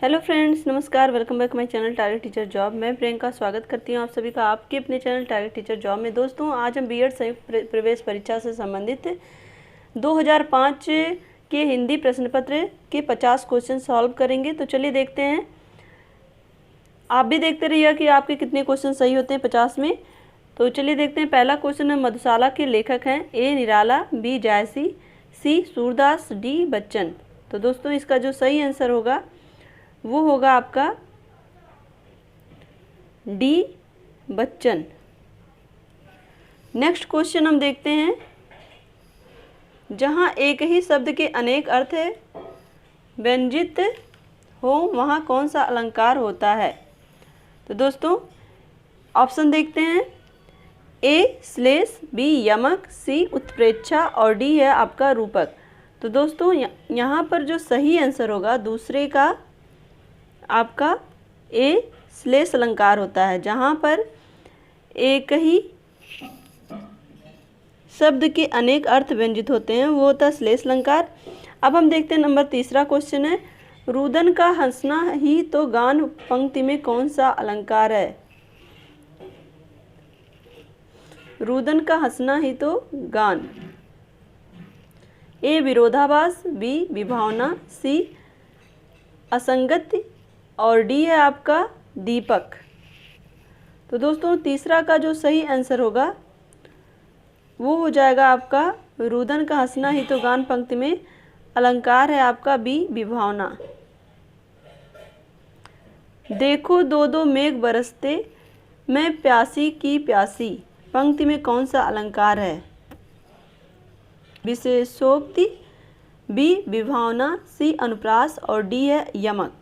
Hello friends, नमस्कार। Welcome back my channel target teacher job. मैं प्रियंका स्वागत करती हूँ आप सभी का आपके अपने चैनल टारगेट टीचर जॉब में। दोस्तों, आज हम बीएड संयुक्त प्रवेश परीक्षा से संबंधित 2005 के हिंदी प्रश्न पत्र के 50 क्वेश्चन सॉल्व करेंगे। तो चलिए देखते हैं। आप भी देखते रहिए कि आपके कितने क्वेश्चन सही होते हैं 50 में। तो चलिए देखते हैं। पहला क्वेश्चन है, मधुशाला के लेखक हैं ए निराला, बी जायसी, सी सूरदास, डी बच्चन। तो दोस्तों, इसका जो सही आंसर होगा वो होगा आपका डी बच्चन। नेक्स्ट क्वेश्चन हम देखते हैं, जहाँ एक ही शब्द के अनेक अर्थ व्यंजित हो वहाँ कौन सा अलंकार होता है। तो दोस्तों, ऑप्शन देखते हैं। ए श्लेष, बी यमक, सी उत्प्रेक्षा और डी है आपका रूपक। तो दोस्तों, यहाँ पर जो सही आंसर होगा दूसरे का आपका ए श्लेष अलंकार होता है, जहाँ पर एक ही शब्द के अनेक अर्थ व्यंजित होते हैं वो होता है श्लेष अलंकार। अब हम देखते हैं नंबर तीसरा क्वेश्चन है, रुदन का हंसना ही तो गान पंक्ति में कौन सा अलंकार है। रुदन का हंसना ही तो गान। ए विरोधाभास, बी विभावना, सी असंगति और डी है आपका दीपक। तो दोस्तों, तीसरा का जो सही आंसर होगा वो हो जाएगा आपका रुदन का हंसना ही तो गान पंक्ति में अलंकार है आपका बी विभावना। देखो दो दो मेघ बरसते मैं प्यासी की प्यासी पंक्ति में कौन सा अलंकार है। विशेषोक्ति, बी विभावना, सी अनुप्रास और डी है यमक।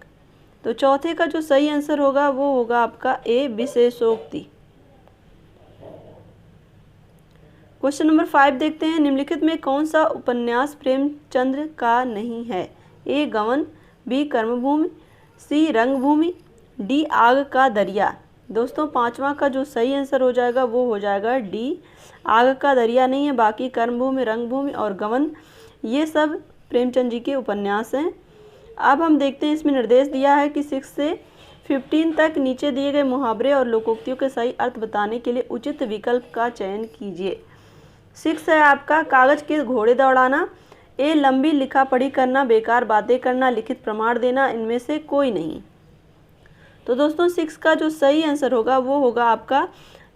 तो चौथे का जो सही आंसर होगा वो होगा आपका ए विशेषोक्ति। क्वेश्चन नंबर 5 देखते हैं, निम्नलिखित में कौन सा उपन्यास प्रेमचंद्र का नहीं है। ए गवन, बी कर्मभूमि, सी रंगभूमि, डी आग का दरिया। दोस्तों, पांचवा का जो सही आंसर हो जाएगा वो हो जाएगा डी आग का दरिया नहीं है। बाकी कर्मभूमि, रंगभूमि और गवन ये सब प्रेमचंद जी के उपन्यास हैं। अब हम देखते हैं, इसमें निर्देश दिया है कि 6 से 15 तक नीचे दिए गए मुहावरे और लोकोक्तियों के सही अर्थ बताने के लिए उचित विकल्प का चयन कीजिए। 6 है आपका कागज के घोड़े दौड़ाना, ए लंबी लिखा पढ़ी करना, बेकार बातें करना, लिखित प्रमाण देना, इनमें से कोई नहीं। तो दोस्तों, 6 का जो सही आंसर होगा वो होगा आपका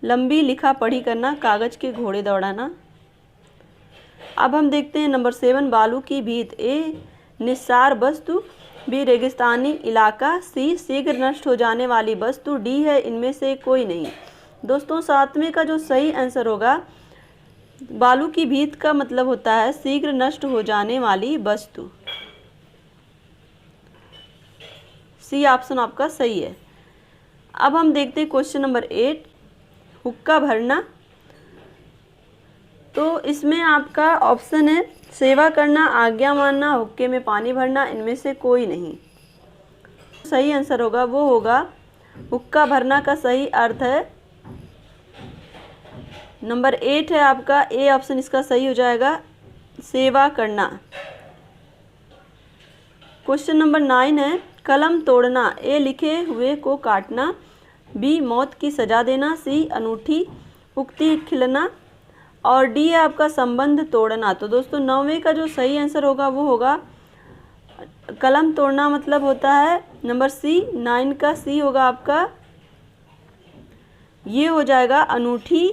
लंबी लिखा पढ़ी करना, कागज के घोड़े दौड़ाना। अब हम देखते हैं नंबर 7, बालू की भीत, ए निस्सार वस्तु, बी रेगिस्तानी इलाका, सी शीघ्र नष्ट हो जाने वाली वस्तु, डी है इनमें से कोई नहीं। दोस्तों, 7वें का जो सही आंसर होगा बालू की भीत का मतलब होता है शीघ्र नष्ट हो जाने वाली वस्तु। सी ऑप्शन आपका सही है। अब हम देखते हैं क्वेश्चन नंबर 8, हुक्का भरना। तो इसमें आपका ऑप्शन है सेवा करना, आज्ञा मानना, हुक्के में पानी भरना, इनमें से कोई नहीं। सही आंसर होगा वो होगा हुक्का भरना का सही अर्थ है नंबर 8 है आपका ए ऑप्शन, इसका सही हो जाएगा सेवा करना। क्वेश्चन नंबर 9 है, कलम तोड़ना, ए लिखे हुए को काटना, बी मौत की सजा देना, सी अनूठी उक्ति खिलना और डी है आपका संबंध तोड़ना। तो दोस्तों, 9वें का जो सही आंसर होगा वो होगा कलम तोड़ना, मतलब होता है नंबर सी। 9 का सी होगा आपका, ये हो जाएगा अनूठी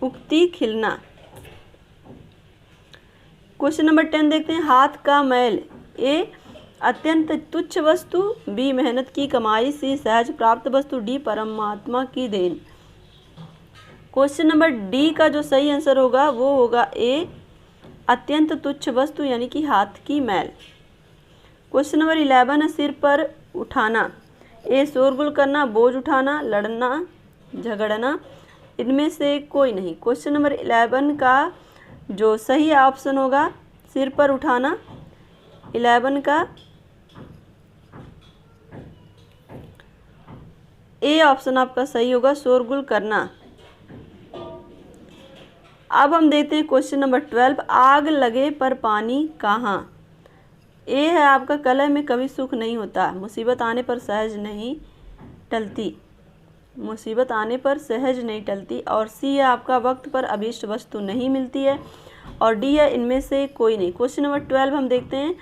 उक्ति खिलना। क्वेश्चन नंबर 10 देखते हैं, हाथ का मैल, ए अत्यंत तुच्छ वस्तु, बी मेहनत की कमाई, सी सहज प्राप्त वस्तु, डी परमात्मा की देन। क्वेश्चन नंबर डी का जो सही आंसर होगा वो होगा ए अत्यंत तुच्छ वस्तु यानी कि हाथ की मैल। क्वेश्चन नंबर 11 है, सिर पर उठाना, ए शोरगुल करना, बोझ उठाना, लड़ना, झगड़ना, इनमें से कोई नहीं। क्वेश्चन नंबर 11 का जो सही ऑप्शन होगा सिर पर उठाना, 11 का ए ऑप्शन आपका सही होगा शोरगुल करना। अब हम देखते हैं क्वेश्चन नंबर 12, आग लगे पर पानी कहाँ। ए है आपका कलह में कभी सुख नहीं होता, मुसीबत आने पर सहज नहीं टलती, मुसीबत आने पर सहज नहीं टलती। और सी है आपका वक्त पर अभीष्ट वस्तु नहीं मिलती है। और डी है इनमें से कोई नहीं। क्वेश्चन नंबर 12 हम देखते हैं।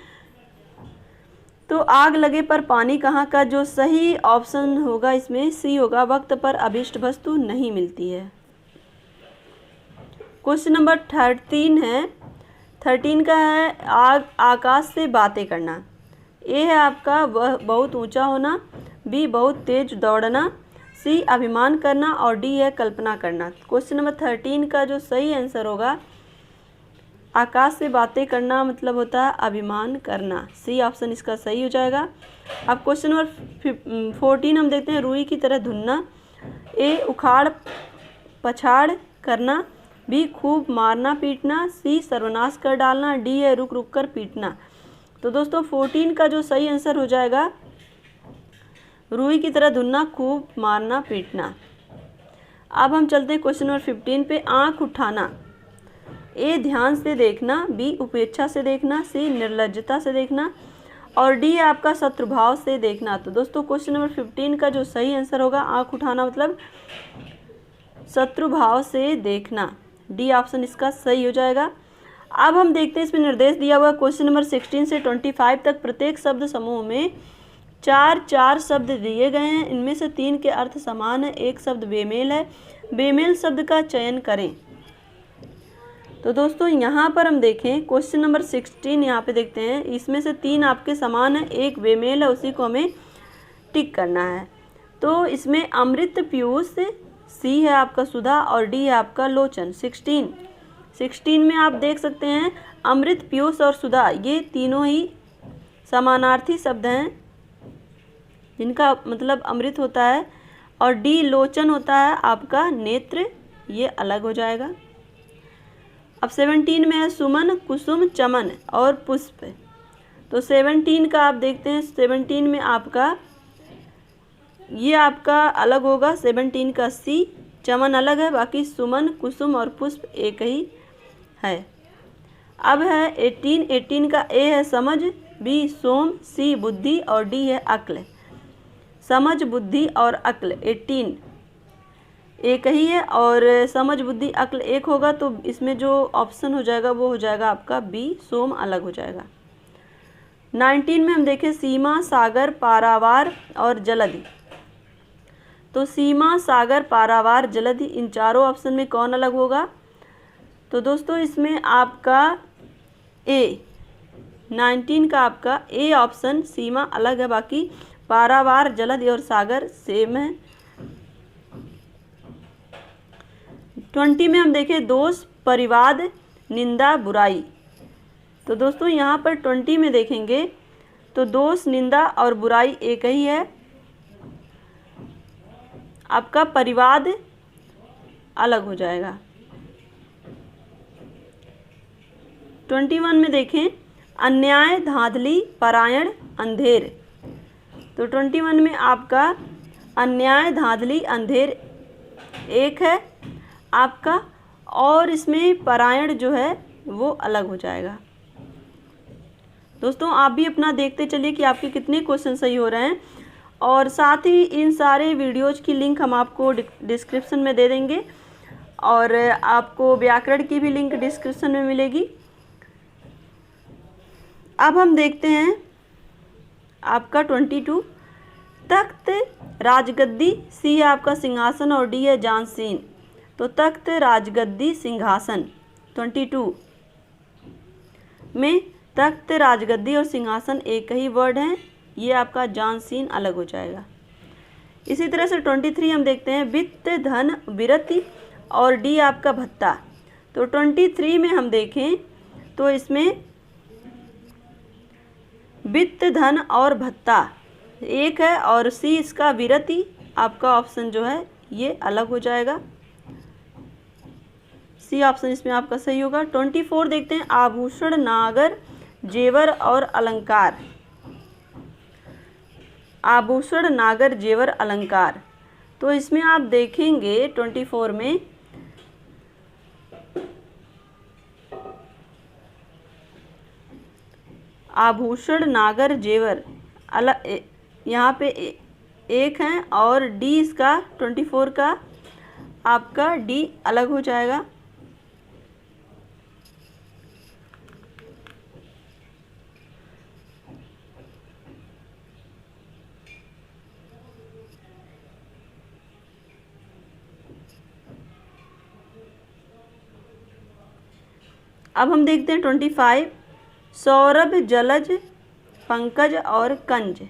तो आग लगे पर पानी कहाँ का, जो सही ऑप्शन होगा इसमें सी होगा, वक्त पर अभीष्ट वस्तु नहीं मिलती है। क्वेश्चन नंबर 13 है। 13 का है आग आकाश से बातें करना। ए है आपका वह बहुत ऊंचा होना, बी बहुत तेज दौड़ना, सी अभिमान करना और डी है कल्पना करना। क्वेश्चन नंबर 13 का जो सही आंसर होगा, आकाश से बातें करना मतलब होता है अभिमान करना, सी ऑप्शन इसका सही हो जाएगा। अब क्वेश्चन नंबर 14 हम देखते हैं। रुई की तरह धुनना। ए उखाड़ पछाड़ करना, बी खूब मारना पीटना, सी सर्वनाश कर डालना, डी है रुक रुक कर पीटना। तो दोस्तों 14 का जो सही आंसर हो जाएगा, रुई की तरह धुनना, खूब मारना पीटना। अब हम चलते हैं क्वेश्चन नंबर 15 पे। आँख उठाना। ए ध्यान से देखना, बी उपेक्षा से देखना, सी निर्लज्जता से देखना और डी आपका शत्रुभाव से देखना। तो दोस्तों क्वेश्चन नंबर 15 का जो सही आंसर होगा, आँख उठाना मतलब शत्रुभाव से देखना, डी ऑप्शन इसका सही हो जाएगा। अब हम देखते हैं इसमें निर्देश दिया हुआ क्वेश्चन नंबर 16 से 25 तक। प्रत्येक शब्द समूह में 4 शब्द दिए गए हैं, इनमें से 3 के अर्थ समान है, एक शब्द बेमेल है, बेमेल शब्द का चयन करें। तो दोस्तों यहाँ पर हम देखें क्वेश्चन नंबर 16 यहाँ पे देखते हैं, इसमें से 3 आपके समान है, एक बेमेल है, उसी को हमें टिक करना है। तो इसमें अमृत पीयूष, सी है आपका सुधा और डी है आपका लोचन। 16 में आप देख सकते हैं अमृत पीयूष और सुधा ये तीनों ही समानार्थी शब्द हैं, जिनका मतलब अमृत होता है, और डी लोचन होता है आपका नेत्र, ये अलग हो जाएगा। अब 17 में है सुमन कुसुम चमन और पुष्प। तो 17 का आप देखते हैं, 17 में आपका ये आपका अलग होगा, 17 का सी, चमन अलग है, बाकी सुमन कुसुम और पुष्प एक ही है। अब है 18 का ए है समझ, बी सोम, सी बुद्धि और डी है अक्ल। समझ बुद्धि और अक्ल 18 एक ही है, और समझ बुद्धि अक्ल एक होगा, तो इसमें जो ऑप्शन हो जाएगा वो हो जाएगा आपका बी सोम अलग हो जाएगा। 19 में हम देखें सीमा सागर पारावार और जलधि। तो सीमा सागर पारावार जलधि इन चारों ऑप्शन में कौन अलग होगा? तो दोस्तों इसमें आपका ए 19 का आपका ए ऑप्शन सीमा अलग है, बाकी पारावार जलधि और सागर सेम है। 20 में हम देखें दोष परिवाद निंदा बुराई। तो दोस्तों यहाँ पर 20 में देखेंगे तो दोष निंदा और बुराई एक ही है, आपका परिवाद अलग हो जाएगा। 21 में देखें अन्याय धांधली परायण अंधेर। तो 21 में आपका अन्याय धांधली अंधेर एक है आपका, और इसमें परायण जो है वो अलग हो जाएगा। दोस्तों आप भी अपना देखते चलिए कि आपके कितने क्वेश्चन सही हो रहे हैं, और साथ ही इन सारे वीडियोज की लिंक हम आपको डिस्क्रिप्शन में दे देंगे, और आपको व्याकरण की भी लिंक डिस्क्रिप्शन में मिलेगी। अब हम देखते हैं आपका 22 तख्त राजगद्दी, सी है आपका सिंहासन और डी है जानसीन। तो तख्त राजगद्दी सिंहासन 22 में तख्त राजगद्दी और सिंहासन एक ही वर्ड हैं, ये आपका जानसीन अलग हो जाएगा। इसी तरह से 23 हम देखते हैं वित्त धन विरति और डी आपका भत्ता। तो 23 में हम देखें तो इसमें वित्त धन और भत्ता एक है, और सी इसका विरति आपका ऑप्शन जो है ये अलग हो जाएगा, सी ऑप्शन इसमें आपका सही होगा। 24 देखते हैं आभूषण नागर जेवर और अलंकार। आभूषण नागर जेवर अलंकार, तो इसमें आप देखेंगे 24 में आभूषण, नागर, जेवर अलग यहाँ पे एक है, और डी इसका 24 का आपका डी अलग हो जाएगा। अब हम देखते हैं 25, सौरभ, जलज, पंकज और कंज।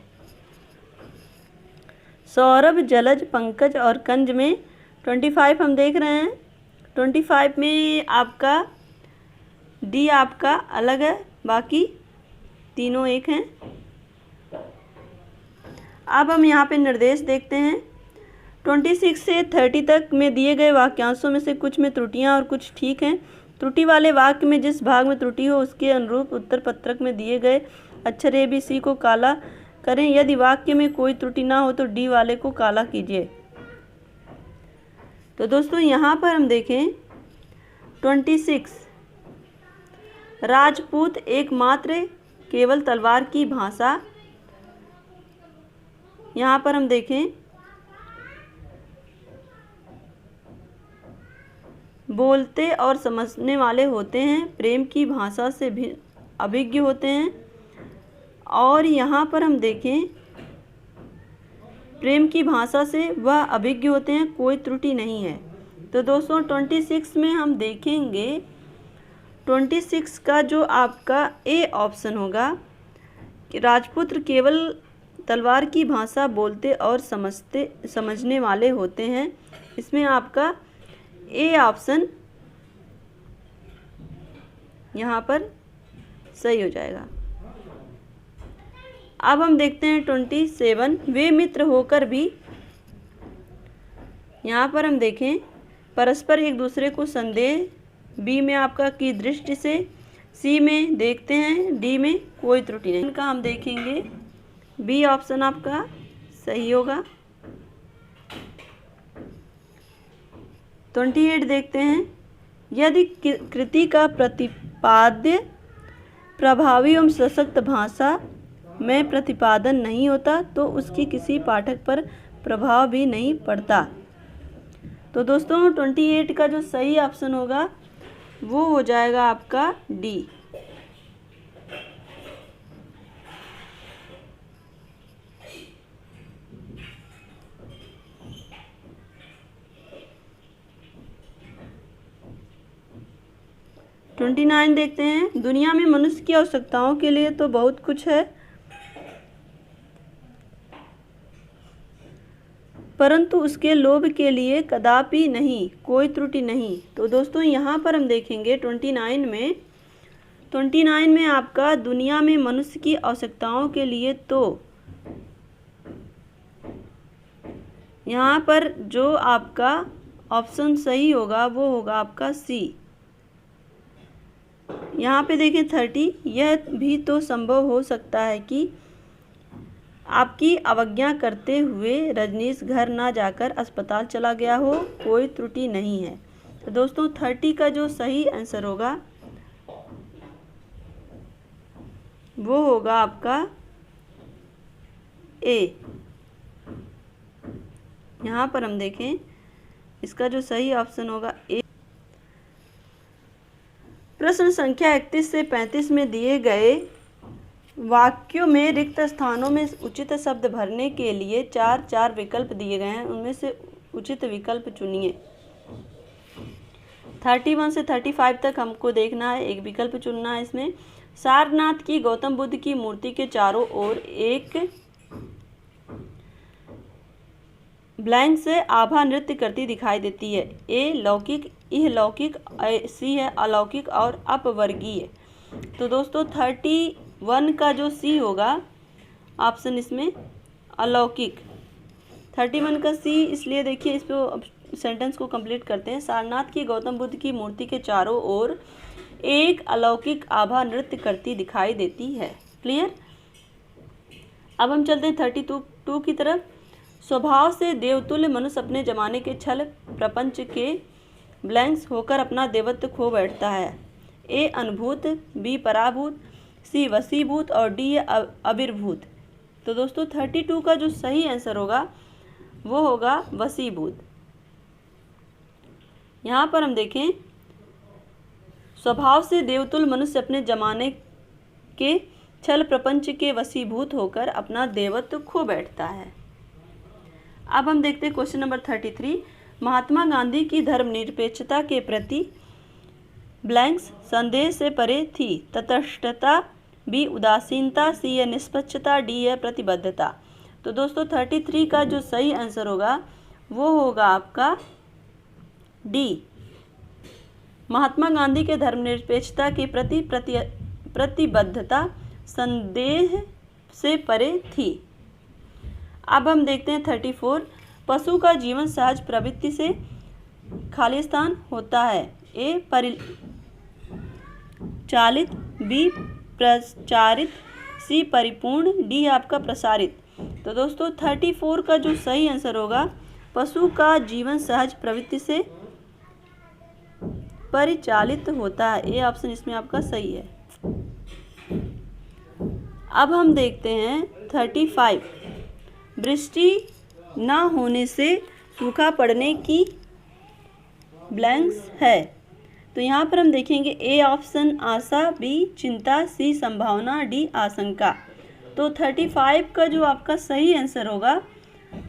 सौरभ, जलज, पंकज और कंज में 25 हम देख रहे हैं। 25 में आपका डी आपका अलग है, बाकी तीनों एक हैं। अब हम यहाँ पे निर्देश देखते हैं। 26 से 30 तक में दिए गए वाक्यांशों में से कुछ में त्रुटियाँ और कुछ ठीक हैं। त्रुटि वाले वाक्य में जिस भाग में त्रुटि हो उसके अनुरूप उत्तर पत्रक में दिए गए अक्षर ए बी सी को काला करें। यदि वाक्य में कोई त्रुटि ना हो तो डी वाले को काला कीजिए। तो दोस्तों यहाँ पर हम देखें 26, राजपूत एकमात्र केवल तलवार की भाषा। यहाँ पर हम देखें बोलते और समझने वाले होते हैं, प्रेम की भाषा से भी अभिज्ञ होते हैं। और यहाँ पर हम देखें प्रेम की भाषा से वह अभिज्ञ होते हैं, कोई त्रुटि नहीं है। तो दोस्तों 26 में हम देखेंगे 26 का जो आपका ए ऑप्शन होगा कि राजपुत्र केवल तलवार की भाषा बोलते और समझने वाले होते हैं। इसमें आपका ए ऑप्शन यहाँ पर सही हो जाएगा। अब हम देखते हैं 27, वे मित्र होकर भी। यहाँ पर हम देखें परस्पर एक दूसरे को संदेह, बी में आपका की दृष्टि से, सी में देखते हैं, डी में कोई त्रुटि नहीं। इनका हम देखेंगे बी ऑप्शन आपका सही होगा। 28 देखते हैं, यदि कृति का प्रतिपाद्य प्रभावी एवं सशक्त भाषा में प्रतिपादन नहीं होता तो उसकी किसी पाठक पर प्रभाव भी नहीं पड़ता। तो दोस्तों 28 का जो सही ऑप्शन होगा वो हो जाएगा आपका डी। तो 29 देखते हैं, दुनिया में मनुष्य की आवश्यकताओं के लिए तो बहुत कुछ है, परंतु उसके लोभ के लिए कदापि नहीं, कोई त्रुटि नहीं। तो दोस्तों यहाँ पर हम देखेंगे 29 में आपका दुनिया में मनुष्य की आवश्यकताओं के लिए तो यहाँ पर जो आपका ऑप्शन सही होगा वो होगा आपका सी। यहाँ पे देखें 30, यह भी तो संभव हो सकता है कि आपकी अवज्ञा करते हुए रजनीश घर ना जाकर अस्पताल चला गया हो, कोई त्रुटि नहीं है। तो दोस्तों 30 का जो सही आंसर होगा वो होगा आपका ए। यहाँ पर हम देखें इसका जो सही ऑप्शन होगा ए। प्रश्न संख्या 31 से 35 में दिए गए वाक्यों में रिक्त स्थानों में उचित शब्द भरने के लिए 4 विकल्प दिए गए हैं, उनमें से उचित विकल्प चुनिए। 31 से 35 तक हमको देखना है, एक विकल्प चुनना है। इसमें सारनाथ की गौतम बुद्ध की मूर्ति के चारों ओर एक ब्लैंक से आभा नृत्य करती दिखाई देती है। ए लौकिक, इह लौकिक, सी है अलौकिक और अपवर्गीय। तो दोस्तों 31 का जो सी होगा ऑप्शन इसमें अलौकिक। 31 का सी इसलिए देखिए, इस पे सेंटेंस को कंप्लीट करते हैं। सारनाथ की गौतम बुद्ध की मूर्ति के चारों ओर एक अलौकिक आभा नृत्य करती दिखाई देती है। क्लियर। अब हम चलते हैं 32 की तरफ। स्वभाव से देवतुल्य मनुष्य अपने जमाने के छल प्रपंच के ब्लैंक्स होकर अपना देवत्व खो बैठता है। ए अनुभूत, बी पराभूत, सी वसीभूत और डी है आविर्भूत। तो दोस्तों 32 का जो सही आंसर होगा वो होगा वसीभूत। यहाँ पर हम देखें, स्वभाव से देवतुल्य मनुष्य अपने जमाने के छल प्रपंच के वशीभूत होकर अपना देवत्व खो बैठता है। अब हम देखते हैं क्वेश्चन नंबर 33। महात्मा गांधी की धर्मनिरपेक्षता के प्रति ब्लैंक्स संदेह से परे थी। तटस्थता, बी उदासीनता, सी है निष्पक्षता, डी है प्रतिबद्धता। तो दोस्तों 33 का जो सही आंसर होगा वो होगा आपका डी। महात्मा गांधी के धर्मनिरपेक्षता के प्रति प्रतिबद्धता संदेह से परे थी। अब हम देखते हैं 34। पशु का जीवन सहज प्रवृत्ति से खालिस्तान होता है। ए परिचालित, बी प्रचारित, सी परिपूर्ण, डी आपका प्रसारित। तो दोस्तों 34 का जो सही आंसर होगा पशु का जीवन सहज प्रवृत्ति से परिचालित होता है। ये ऑप्शन इसमें आपका सही है। अब हम देखते हैं 35। वृष्टि न होने से सूखा पड़ने की ब्लैंक्स है। तो यहाँ पर हम देखेंगे ए ऑप्शन आशा, बी चिंता, सी संभावना, डी आशंका। तो 35 का जो आपका सही आंसर होगा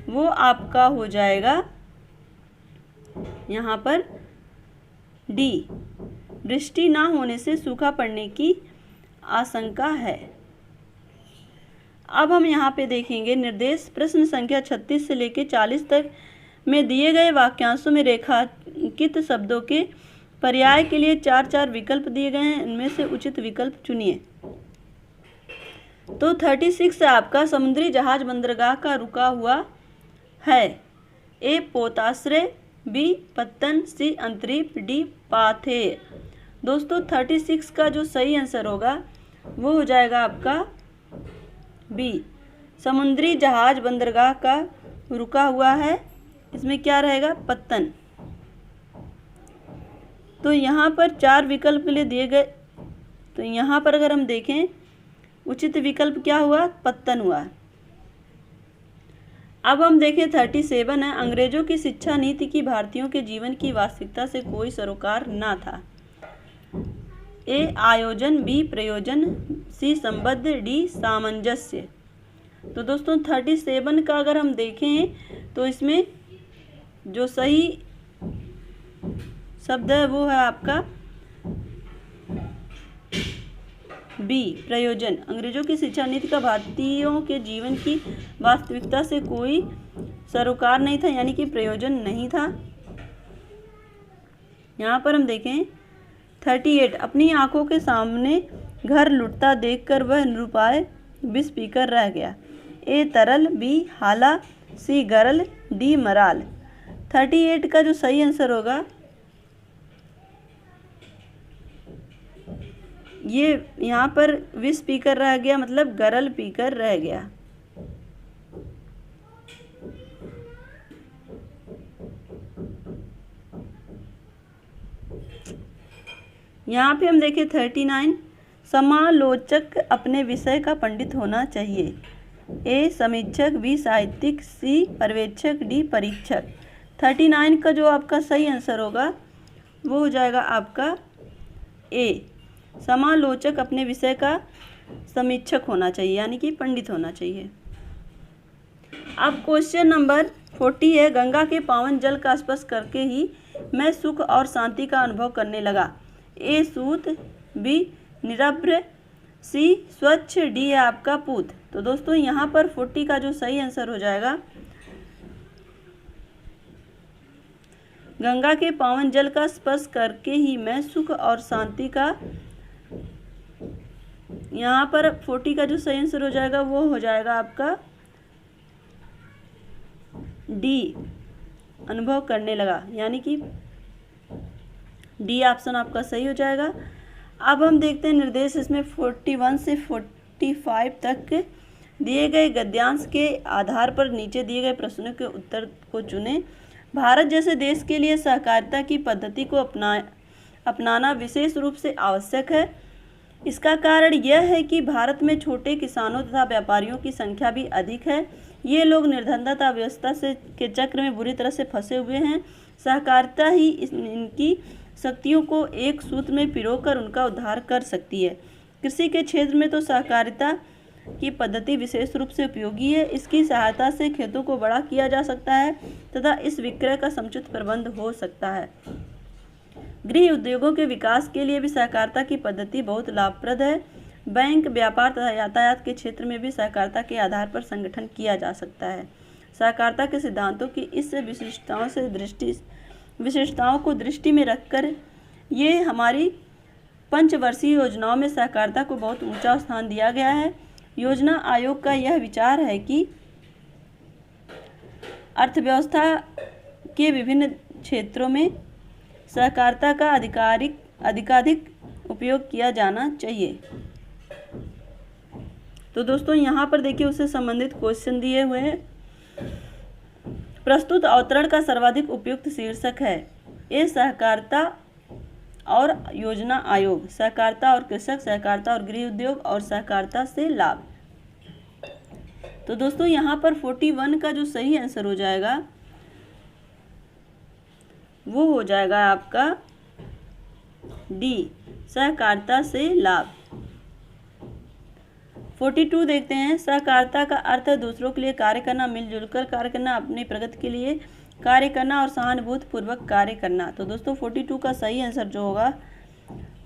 वो आपका हो जाएगा यहाँ पर डी। वृष्टि ना होने से सूखा पड़ने की आशंका है। अब हम यहाँ पे देखेंगे निर्देश प्रश्न संख्या 36 से लेकर 40 तक में दिए गए वाक्यांशों में रेखांकित शब्दों के पर्याय के लिए 4-4 विकल्प दिए गए हैं। इनमें से उचित विकल्प चुनिए। तो 36 से आपका समुद्री जहाज बंदरगाह का रुका हुआ है। ए पोताश्रय, बी पत्तन, सी अंतरीप, डी पाथेय। दोस्तों 36 का जो सही आंसर होगा वो हो जाएगा आपका बी। समुद्री जहाज बंदरगाह का रुका हुआ है, इसमें क्या रहेगा पत्तन। तो यहाँ पर 4 विकल्प के लिए दिए गए, तो यहाँ पर अगर हम देखें उचित विकल्प क्या हुआ पत्तन हुआ। अब हम देखें 37 है। अंग्रेजों की शिक्षा नीति की भारतीयों के जीवन की वास्तविकता से कोई सरोकार ना था। ए आयोजन, बी प्रयोजन, सी संबद्ध, डी सामंजस्य। तो दोस्तों 37 का अगर हम देखें तो इसमें जो सही शब्द है वो है आपका बी प्रयोजन। अंग्रेजों की शिक्षा नीति का भारतीयों के जीवन की वास्तविकता से कोई सरोकार नहीं था, यानी कि प्रयोजन नहीं था। यहाँ पर हम देखें 38। अपनी आंखों के सामने घर लुटता देखकर वह निरुपाय विष पीकर रह गया। ए तरल, बी हाला, सी गरल, डी मराल। 38 का जो सही आंसर होगा ये यहाँ पर विष पीकर रह गया मतलब गरल पीकर रह गया। यहाँ पे हम देखें 39। समालोचक अपने विषय का पंडित होना चाहिए। ए समीक्षक, बी साहित्यिक, सी पर्यवेक्षक, डी परीक्षक। 39 का जो आपका सही आंसर होगा वो हो जाएगा आपका ए। समालोचक अपने विषय का समीक्षक होना चाहिए, यानी कि पंडित होना चाहिए। अब क्वेश्चन नंबर 40 है। गंगा के पावन जल का स्पर्श करके ही मैं सुख और शांति का अनुभव करने लगा। ए सूत, बी निरभ्र, सी स्वच्छ, डी है आपका पूत। तो दोस्तों यहाँ पर 40 का जो सही आंसर हो जाएगा गंगा के पावन जल का स्पर्श करके ही मैं सुख और शांति का, यहाँ पर 40 का जो सही आंसर हो जाएगा वो हो जाएगा आपका डी अनुभव करने लगा, यानी कि डी ऑप्शन आपका सही हो जाएगा। अब हम देखते हैं निर्देश। इसमें 41 से 45 तक दिए गए गद्यांश के आधार पर नीचे दिए गए प्रश्नों के उत्तर को चुनें। भारत जैसे देश के लिए सहकारिता की पद्धति को अपनाना विशेष रूप से आवश्यक है। इसका कारण यह है कि भारत में छोटे किसानों तथा व्यापारियों की संख्या भी अधिक है। ये लोग निर्धनता व्यवस्था से के चक्र में बुरी तरह से फंसे हुए हैं। सहकारिता ही इनकी शक्तियों को एक सूत्र में पिरोकर उनका उद्धार कर सकती है। कृषि के क्षेत्र में तो सहकारिता की पद्धति विशेष रूप से उपयोगी है। इसकी सहायता से खेतों को बड़ा किया जा सकता है तथा इस विक्रय का समुचित प्रबंध हो सकता है। गृह उद्योगों के विकास के लिए भी सहकारिता की पद्धति बहुत लाभप्रद है। बैंक, व्यापार तथा यातायात के क्षेत्र में भी सहकारिता के आधार पर संगठन किया जा सकता है। सहकारिता के सिद्धांतों की इस विशिष्टताओं को दृष्टि में रखकर ये हमारी पंचवर्षीय योजनाओं में सहकारिता को बहुत ऊंचा स्थान दिया गया है। योजना आयोग का यह विचार है कि अर्थव्यवस्था के विभिन्न क्षेत्रों में सहकारिता का अधिकाधिक उपयोग किया जाना चाहिए। तो दोस्तों यहाँ पर देखिए उससे संबंधित क्वेश्चन दिए हुए हैं। प्रस्तुत अवतरण का सर्वाधिक उपयुक्त शीर्षक है ए सहकारिता और योजना आयोग, सहकारिता और कृषक, सहकारिता और गृह उद्योग और सहकारिता से लाभ। तो दोस्तों यहाँ पर 41 का जो सही आंसर हो जाएगा वो हो जाएगा आपका डी, सहकारिता से लाभ। 42 देखते हैं। सहकारिता का अर्थ है दूसरों के लिए कार्य करना, मिलजुल कर कार्य करना, अपनी प्रगति के लिए कार्य करना और सहानुभूति पूर्वक कार्य करना। तो दोस्तों 42 का सही आंसर जो होगा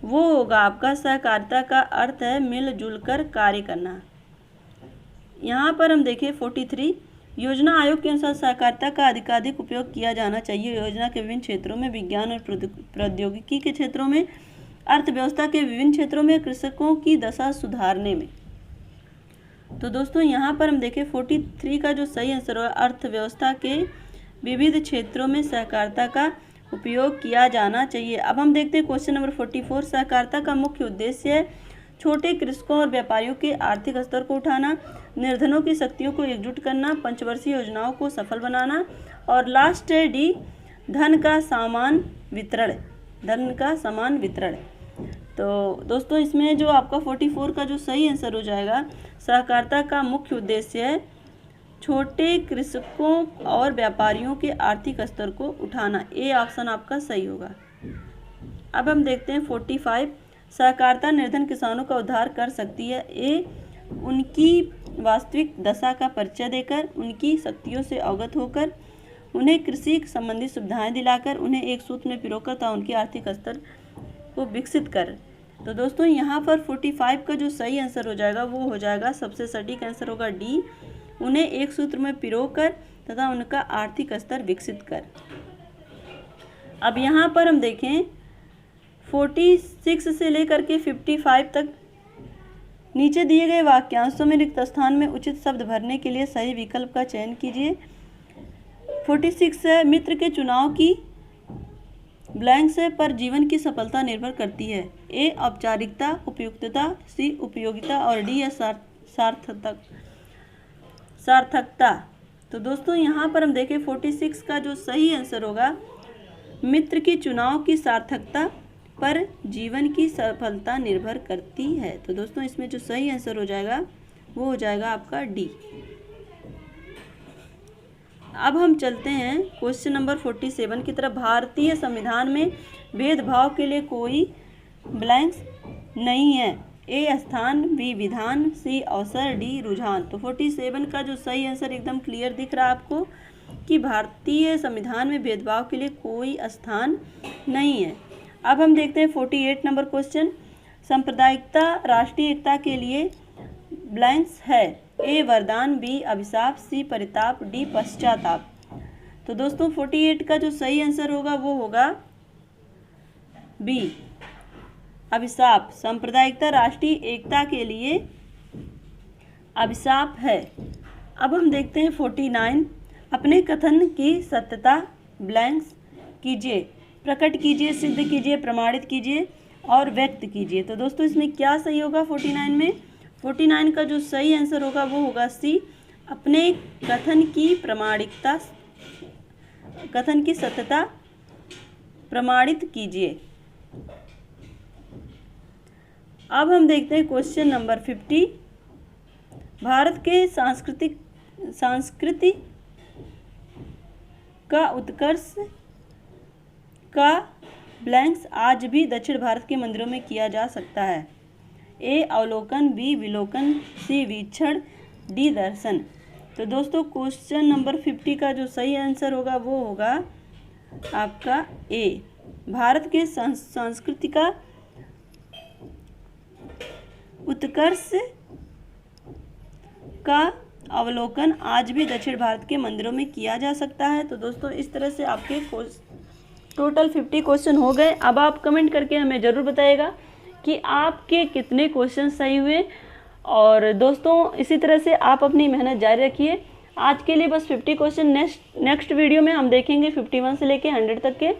वो होगा आपका सहकारिता का अर्थ है मिलजुल कर कार्य करना। यहाँ पर हम देखें 43, योजना आयोग के अनुसार सहकारिता का अधिकाधिक उपयोग किया जाना चाहिए। योजना के विभिन्न क्षेत्रों में, विज्ञान और प्रौद्योगिकी के क्षेत्रों में, अर्थव्यवस्था के विभिन्न क्षेत्रों में, कृषकों की दशा सुधारने में। तो दोस्तों यहाँ पर हम देखें 43 का जो सही आंसर होगा अर्थव्यवस्था के विविध क्षेत्रों में सहकारिता का उपयोग किया जाना चाहिए। अब हम देखते हैं क्वेश्चन नंबर 44। सहकारिता का मुख्य उद्देश्य है छोटे कृषकों और व्यापारियों के आर्थिक स्तर को उठाना, निर्धनों की शक्तियों को एकजुट करना, पंचवर्षीय योजनाओं को सफल बनाना और लास्ट है डी, धन का समान वितरण। तो दोस्तों इसमें जो आपका 44 का जो सही आंसर हो जाएगा सहकारिता का मुख्य उद्देश्य है छोटे कृषकों और व्यापारियों के आर्थिक स्तर को उठाना। ए ऑप्शन आपका सही होगा। अब हम देखते हैं 45, सहकारिता निर्धन किसानों का उद्धार कर सकती है। ए, उनकी वास्तविक दशा का परिचय देकर, उनकी शक्तियों से अवगत होकर, उन्हें कृषि संबंधी सुविधाएं दिलाकर, उन्हें एक सूत्र में पिरोकर तथा उनके आर्थिक स्तर को विकसित कर। तो दोस्तों यहाँ पर 45 का जो सही आंसर हो जाएगा वो हो जाएगा, सबसे सटीक आंसर होगा डी, उन्हें एक सूत्र में पिरोकर तथा उनका आर्थिक स्तर विकसित कर। अब यहाँ पर हम देखें 46 से लेकर के 55 तक नीचे दिए गए वाक्यांशों में रिक्त स्थान में उचित शब्द भरने के लिए सही विकल्प का चयन कीजिए। 46 है, मित्र के चुनाव की ब्लैंक्स पर जीवन की सफलता निर्भर करती है। ए, औपचारिकता, उपयुक्तता, सी, उपयोगिता और डी है सार्थकता। तो दोस्तों यहाँ पर हम देखें 46 का जो सही आंसर होगा मित्र की चुनाव की सार्थकता पर जीवन की सफलता निर्भर करती है। तो दोस्तों इसमें जो सही आंसर हो जाएगा वो हो जाएगा आपका डी। अब हम चलते हैं क्वेश्चन नंबर 47 की तरफ। भारतीय संविधान में भेदभाव के लिए कोई ब्लैंक्स नहीं है। ए, स्थान, बी, विधान, सी, अवसर, डी, रुझान। तो 47 का जो सही आंसर एकदम क्लियर दिख रहा है आपको कि भारतीय संविधान में भेदभाव के लिए कोई स्थान नहीं है। अब हम देखते हैं 48 नंबर क्वेश्चन। सांप्रदायिकता राष्ट्रीय एकता के लिए ब्लैंक्स है। ए, वरदान, बी, अभिशाप, सी, परिताप, डी, पश्चाताप। तो दोस्तों 48 का जो सही आंसर होगा वो होगा बी, अभिशाप। सांप्रदायिकता राष्ट्रीय एकता के लिए अभिशाप है। अब हम देखते हैं 49। अपने कथन की सत्यता ब्लैंक्स कीजिए, प्रकट कीजिए, सिद्ध कीजिए, प्रमाणित कीजिए और व्यक्त कीजिए। तो दोस्तों इसमें क्या सही होगा 49 में? 49 का जो सही आंसर होगा वो होगा सी, अपने कथन की सत्यता प्रमाणित कीजिए। अब हम देखते हैं क्वेश्चन नंबर 50। भारत के संस्कृति का उत्कर्ष का ब्लैंक्स आज भी दक्षिण भारत के मंदिरों में किया जा सकता है। ए अवलोकन, बी विलोकन, सी वीक्षण, डी दर्शन। तो दोस्तों क्वेश्चन नंबर 50 का जो सही आंसर होगा वो होगा आपका ए। भारत के संस्कृति का उत्कर्ष का अवलोकन आज भी दक्षिण भारत के मंदिरों में किया जा सकता है। तो दोस्तों इस तरह से आपके टोटल 50 क्वेश्चन हो गए। अब आप कमेंट करके हमें ज़रूर बताइएगा कि आपके कितने क्वेश्चन सही हुए। और दोस्तों इसी तरह से आप अपनी मेहनत जारी रखिए। आज के लिए बस 50 क्वेश्चन, नेक्स्ट वीडियो में हम देखेंगे 51 से लेके 100 तक के।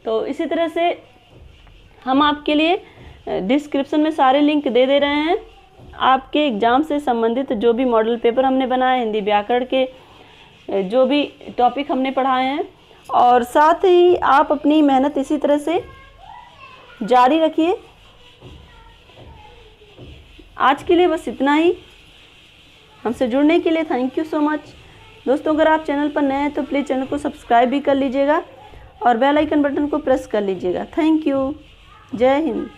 तो इसी तरह से हम आपके लिए डिस्क्रिप्शन में सारे लिंक दे रहे हैं। आपके एग्ज़ाम से संबंधित जो भी मॉडल पेपर हमने बनाए, हिंदी व्याकरण के जो भी टॉपिक हमने पढ़ाए हैं, और साथ ही आप अपनी मेहनत इसी तरह से जारी रखिए। आज के लिए बस इतना ही। हमसे जुड़ने के लिए थैंक यू सो मच। दोस्तों अगर आप चैनल पर नए हैं तो प्लीज़ चैनल को सब्सक्राइब भी कर लीजिएगा और बेल आइकन बटन को प्रेस कर लीजिएगा। Thank you. जय हिंद।